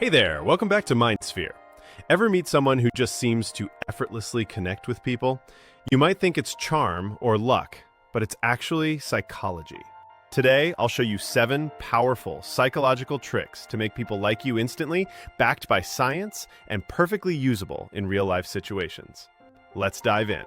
Hey there, welcome back to MindSphere. Ever meet someone who just seems to effortlessly connect with people? You might think it's charm or luck, but it's actually psychology. Today, I'll show you 7 powerful psychological tricks to make people like you instantly, backed by science and perfectly usable in real-life situations. Let's dive in.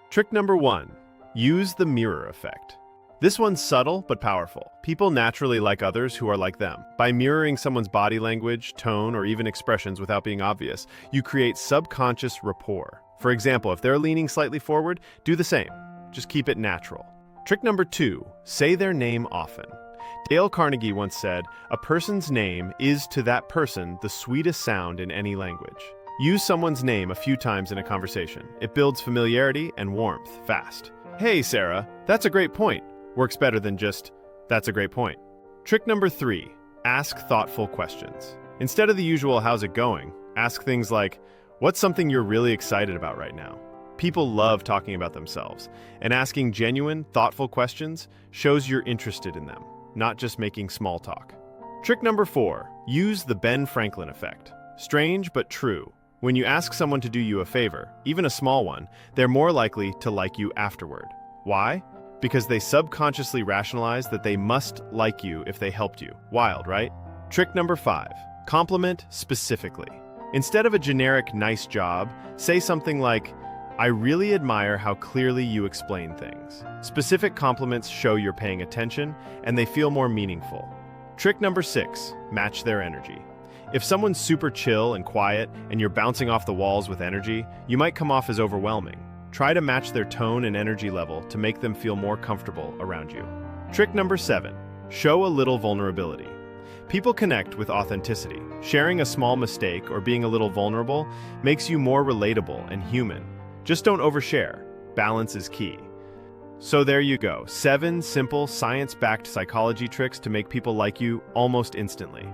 Trick number 1, use the mirror effect. This one's subtle but powerful. People naturally like others who are like them. By mirroring someone's body language, tone, or even expressions without being obvious, you create subconscious rapport. For example, if they're leaning slightly forward, do the same. Just keep it natural. Trick number 2, say their name often. Dale Carnegie once said, "A person's name is to that person the sweetest sound in any language." Use someone's name a few times in a conversation. It builds familiarity and warmth fast. "Hey, Sarah, that's a great point." Works better than just, "That's a great point." Trick number 3, ask thoughtful questions. Instead of the usual "how's it going?" ask things like, "What's something you're really excited about right now?" People love talking about themselves, and asking genuine, thoughtful questions shows you're interested in them, not just making small talk. Trick number 4, use the Ben Franklin effect. Strange but true. When you ask someone to do you a favor, even a small one, they're more likely to like you afterward. Why? Because they subconsciously rationalize that they must like you if they helped you. Wild, right? Trick number 5, compliment specifically. Instead of a generic "nice job," say something like, "I really admire how clearly you explain things." Specific compliments show you're paying attention and they feel more meaningful. Trick number 6, match their energy. If someone's super chill and quiet and you're bouncing off the walls with energy, you might come off as overwhelming. Try to match their tone and energy level to make them feel more comfortable around you. Trick number 7, show a little vulnerability. People connect with authenticity. Sharing a small mistake or being a little vulnerable makes you more relatable and human. Just don't overshare. Balance is key. So there you go, 7 simple science-backed psychology tricks to make people like you almost instantly.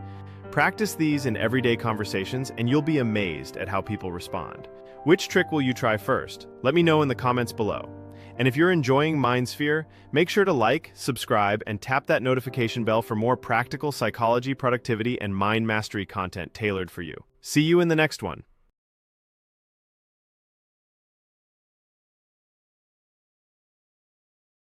Practice these in everyday conversations and you'll be amazed at how people respond. Which trick will you try first? Let me know in the comments below. And if you're enjoying MindSphere, make sure to like, subscribe, and tap that notification bell for more practical psychology, productivity, and mind mastery content tailored for you. See you in the next one.